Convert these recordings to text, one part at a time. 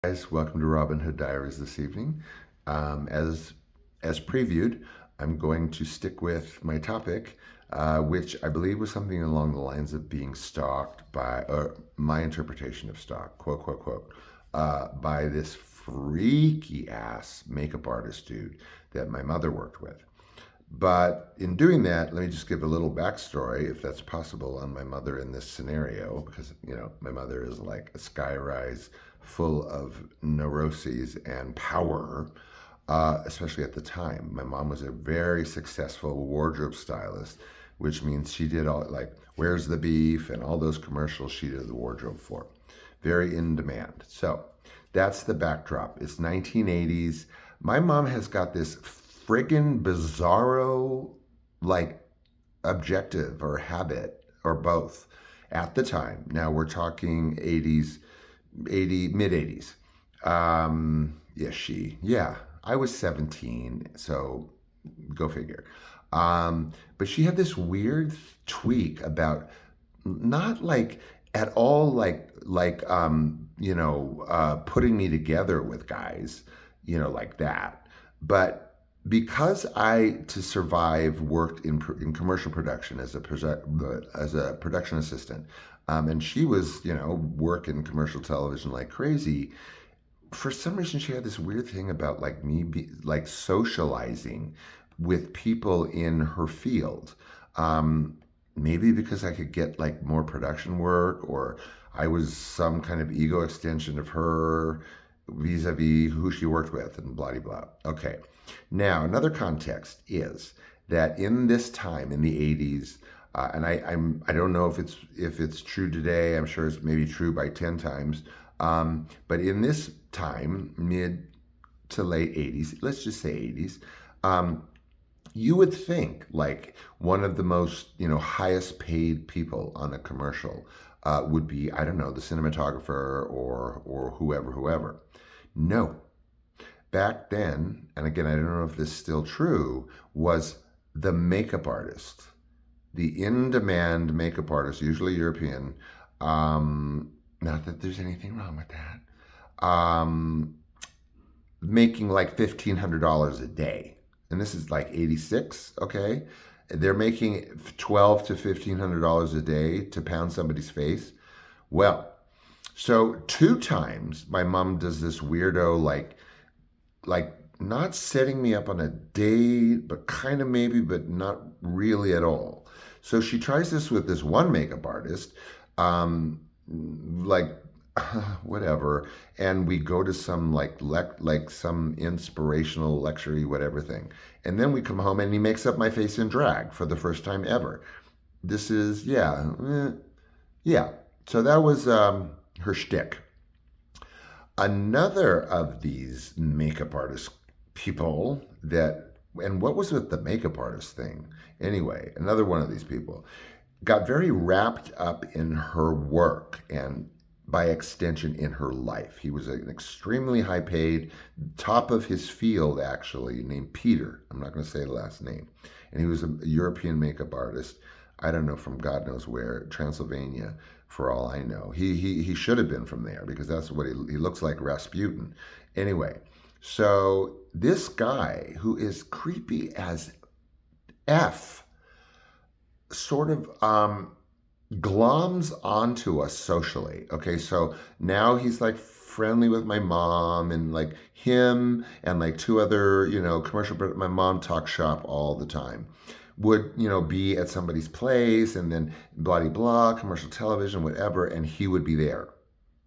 Guys, welcome to Robin Hood Diaries this evening. As previewed, I'm going to stick with my topic, which I believe was something along the lines of being stalked by, or my interpretation of stalk, quote, quote, quote, by this freaky ass makeup artist dude that my mother worked with. But in doing that, let me just give a little backstory, if that's possible, on my mother in this scenario, because, my mother is like a skyrise full of neuroses and power, especially at the time. My mom was a very successful wardrobe stylist, which means she did all, like, Where's the Beef and all those commercials she did the wardrobe for. Very in demand. So that's the backdrop. It's 1980s. My mom has got this friggin' bizarro, like, objective or habit or both at the time. Now we're talking 80s, mid 80s. Yeah, I was 17, so go figure. But she had this weird tweak about not like at all putting me together with guys, like that. But because I, to survive, worked in commercial production as a production assistant, and she was, working commercial television like crazy. For some reason, she had this weird thing about like like socializing with people in her field. Maybe because I could get like more production work, or I was some kind of ego extension of her vis-a-vis who she worked with, and blah, blah, blah. Okay. Now, another context is that in this time in the 80s, and I don't know if it's true today. I'm sure it's maybe true by 10 times. But in this time, mid to late 80s, let's just say 80s, you would think like one of the most, highest paid people on a commercial would be, I don't know, the cinematographer or whoever. No. Back then, and again, I don't know if this is still true, was the makeup artist, the in-demand makeup artist, usually European. Not that there's anything wrong with that. Making like $1,500 a day, and this is like 86. Okay, they're making $1,200 to $1,500 a day to pound somebody's face. Well, so 2 times my mom does this weirdo like not setting me up on a date, but kind of maybe, but not really at all. So she tries this with this one makeup artist, like whatever, and we go to some like some inspirational lecture whatever thing, and then we come home and he makes up my face in drag for the first time ever. This is yeah. So that was her shtick. Another of these makeup artist people and what was with the makeup artist thing? Anyway, another one of these people got very wrapped up in her work and by extension in her life. He was an extremely high paid, top of his field actually, named Peter. I'm not going to say the last name. And he was a European makeup artist. I don't know, from God knows where, Transylvania, for all I know. He should have been from there because that's what he looks like, Rasputin. Anyway, so this guy who is creepy as F sort of gloms onto us socially. Okay, so now he's like friendly with my mom and like him and like 2 other, commercial, my mom talks shop all the time. Would, be at somebody's place and then blah, blah, blah, commercial television, whatever, and he would be there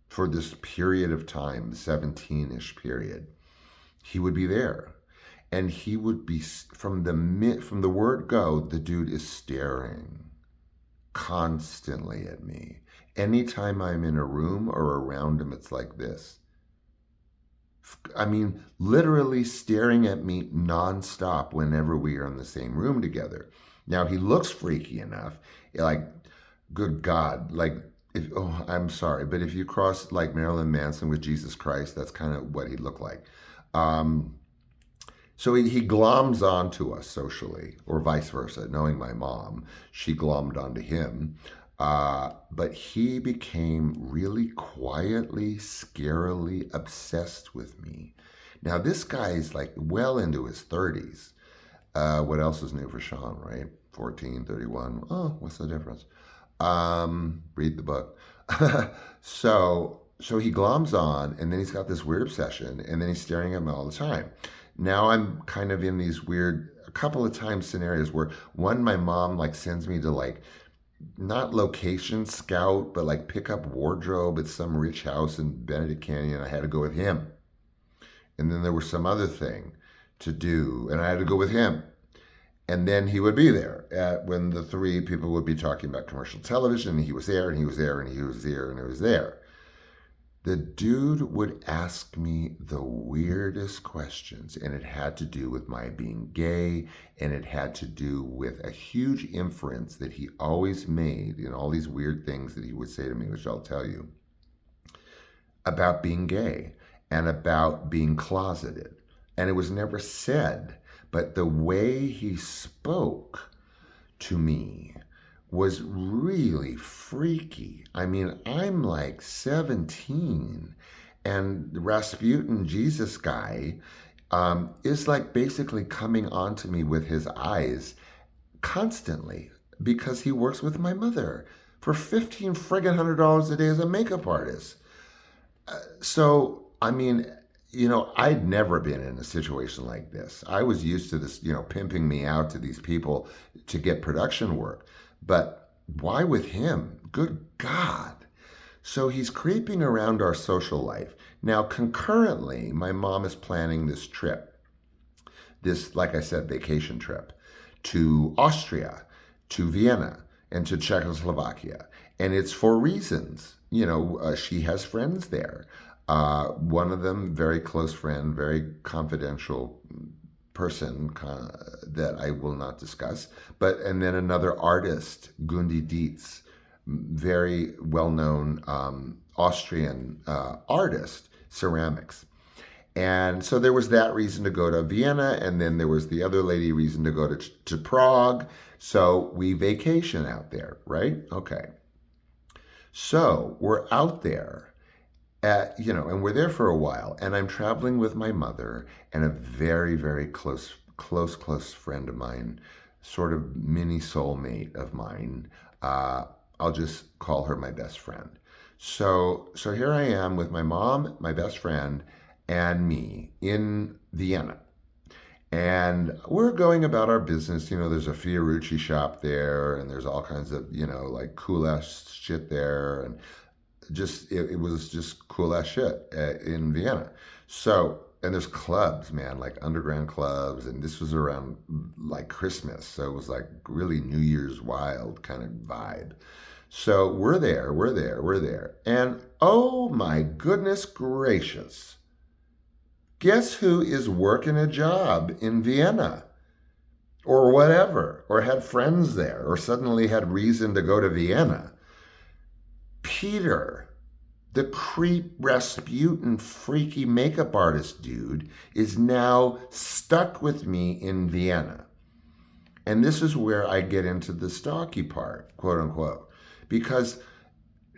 for this period of time, 17-ish period. He would be there. And he would be, from the word go, the dude is staring constantly at me. Anytime I'm in a room or around him, it's like this. I mean, literally staring at me nonstop whenever we are in the same room together. Now, he looks freaky enough, like, good God, like, I'm sorry, but if you cross like Marilyn Manson with Jesus Christ, that's kind of what he looked like. So he gloms onto us socially, or vice versa. Knowing my mom, she glommed onto him. But he became really quietly, scarily obsessed with me. Now, this guy's like well into his 30s. What else is new for Sean, right? 14, 31. Oh, what's the difference? Read the book. So he gloms on, and then he's got this weird obsession, and then he's staring at me all the time. Now I'm kind of in these weird, a couple of times scenarios where one, my mom like sends me to like not location scout, but like pick up wardrobe at some rich house in Benedict Canyon. I had to go with him. And then there was some other thing to do, and I had to go with him. And then he would be there when the three people would be talking about commercial television. And he was there, and he was there, and he was there, and he was there. The dude would ask me the weirdest questions, and it had to do with my being gay, and it had to do with a huge inference that he always made in all these weird things that he would say to me, which I'll tell you, about being gay and about being closeted. And it was never said, but the way he spoke to me was really freaky. I mean, I'm like 17, and the Rasputin Jesus guy is like basically coming onto me with his eyes constantly because he works with my mother for $1,500 a day as a makeup artist. So, I mean, I'd never been in a situation like this. I was used to this, pimping me out to these people to get production work. But why with him? Good God. So he's creeping around our social life. Now, concurrently, my mom is planning this trip, this, like I said, vacation trip to Austria, to Vienna, and to Czechoslovakia. And it's for reasons. She has friends there. One of them, very close friend, very confidential person that I will not discuss. And then another artist, Gundi Dietz, very well-known Austrian artist, ceramics. And so there was that reason to go to Vienna, and then there was the other lady reason to go to Prague. So we vacation out there, right? Okay. So we're out there and we're there for a while, and I'm traveling with my mother and a very, very close friend of mine, sort of mini soulmate of mine. I'll just call her my best friend. So here I am with my mom, my best friend, and me in Vienna. And we're going about our business. There's a Fiorucci shop there, and there's all kinds of, like cool ass shit there. And it was just cool ass shit in Vienna. So, and there's clubs, man, like underground clubs. And this was around like Christmas. So it was like really New Year's wild kind of vibe. So we're there. And oh my goodness gracious. Guess who is working a job in Vienna or whatever, or had friends there, or suddenly had reason to go to Vienna? Peter, the creep Rasputin freaky makeup artist dude, is now stuck with me in Vienna. And this is where I get into the stalky part, quote unquote, because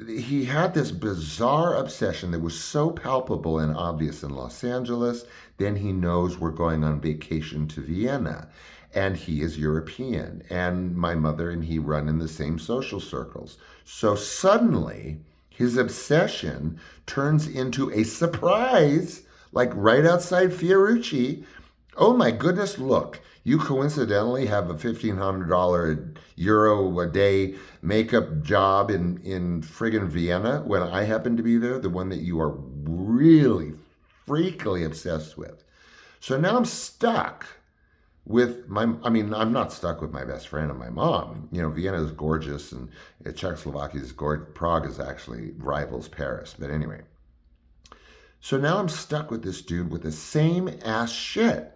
he had this bizarre obsession that was so palpable and obvious in Los Angeles. Then he knows we're going on vacation to Vienna, and he is European, and my mother and he run in the same social circles. So suddenly his obsession turns into a surprise, like right outside Fiorucci. Oh my goodness, look, you coincidentally have a €1,500 a day makeup job in friggin' Vienna when I happen to be there, the one that you are really freakily obsessed with. So now I'm stuck with I'm not stuck with my best friend and my mom. Vienna is gorgeous, and Czechoslovakia is gorgeous. Prague is actually rivals Paris. But anyway, so now I'm stuck with this dude with the same ass shit.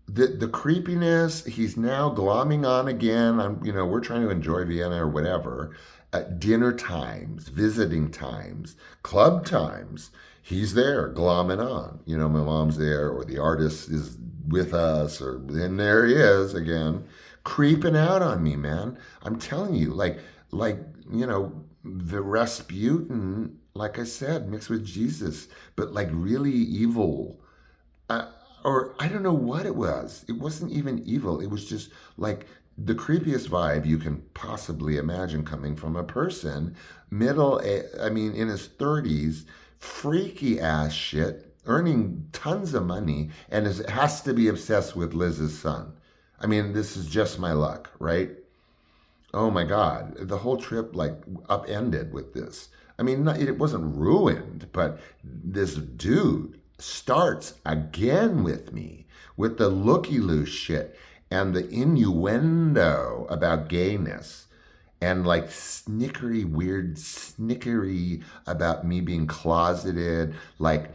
The creepiness, he's now glomming on again. We're trying to enjoy Vienna or whatever. At dinner times, visiting times, club times, he's there glomming on. My mom's there, or the artist is with us, and there he is again, creeping out on me, man. I'm telling you, like like, the Rasputin, like I said, mixed with Jesus, but like really evil. uh, or I don't know what it was. It wasn't even evil. It was just like the creepiest vibe you can possibly imagine coming from a person, I mean, in his 30s, freaky ass shit, earning tons of money, and has to be obsessed with Liz's son. I mean, this is just my luck, right? Oh my God, the whole trip like upended with this. I mean, it wasn't ruined, but this dude starts again with me with the looky-loo shit and the innuendo about gayness and like weird snickery about me being closeted. Like,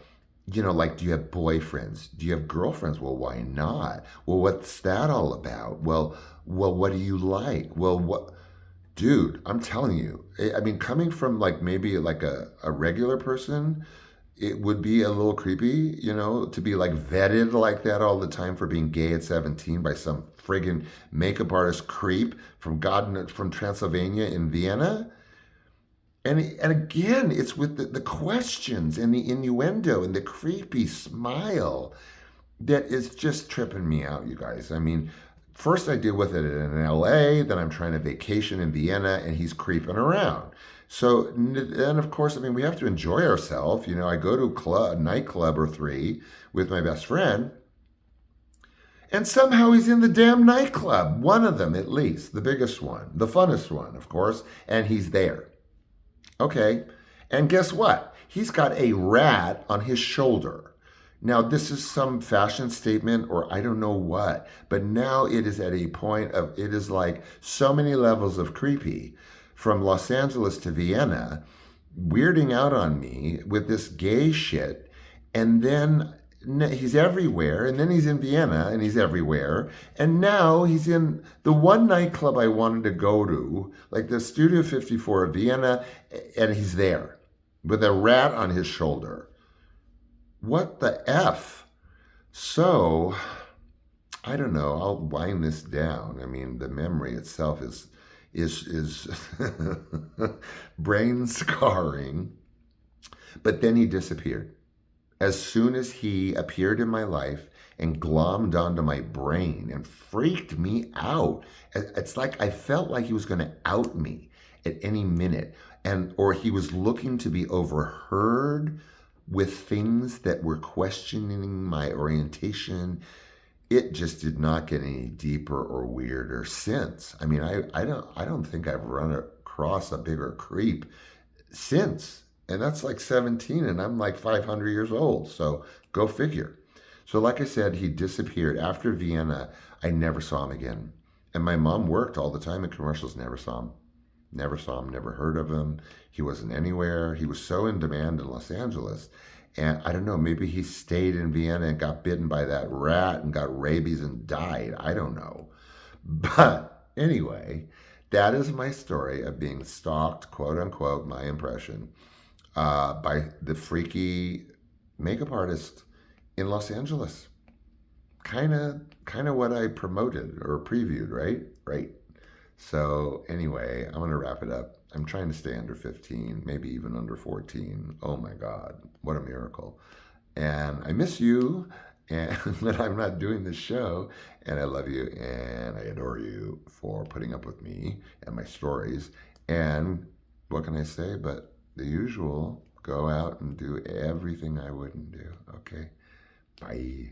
like, do you have boyfriends? Do you have girlfriends? Well, why not? Well, what's that all about? Well, what do you like? Well, what? Dude, I'm telling you. I mean, coming from like maybe like a regular person, it would be a little creepy, to be like vetted like that all the time for being gay at 17 by some friggin' makeup artist creep from Transylvania in Vienna. And again, it's with the questions and the innuendo and the creepy smile that is just tripping me out, you guys. I mean, first I deal with it in LA, then I'm trying to vacation in Vienna, and he's creeping around. So then, of course, I mean, we have to enjoy ourselves. I go to a nightclub or three with my best friend, and somehow he's in the damn nightclub. One of them, at least, the biggest one, the funnest one, of course, and he's there. Okay, and guess what? He's got a rat on his shoulder. Now, this is some fashion statement or I don't know what, but now it is at a point of, it is like so many levels of creepy from Los Angeles to Vienna, weirding out on me with this gay shit. And then he's everywhere. And then he's in Vienna and he's everywhere. And now he's in the one nightclub I wanted to go to, like the Studio 54 of Vienna, and he's there with a rat on his shoulder. What the F? So, I don't know. I'll wind this down. I mean, the memory itself is brain scarring. But then he disappeared. As soon as he appeared in my life and glommed onto my brain and freaked me out, it's like I felt like he was going to out me at any minute, or he was looking to be overheard with things that were questioning my orientation. It just did not get any deeper or weirder since. I mean, I don't think I've run across a bigger creep since. And that's like 17 and I'm like 500 years old. So go figure. So like I said, he disappeared. After Vienna, I never saw him again. And my mom worked all the time in commercials, never saw him. Never saw him, never heard of him. He wasn't anywhere. He was so in demand in Los Angeles. And I don't know, maybe he stayed in Vienna and got bitten by that rat and got rabies and died. I don't know. But anyway, that is my story of being stalked, quote unquote, my impression, by the freaky makeup artist in Los Angeles. Kind of what I promoted or previewed, right? Right. So anyway, I'm going to wrap it up. I'm trying to stay under 15, maybe even under 14. Oh my God, what a miracle. And I miss you, and that I'm not doing this show. And I love you, and I adore you for putting up with me and my stories. And what can I say but the usual, go out and do everything I wouldn't do. Okay, bye.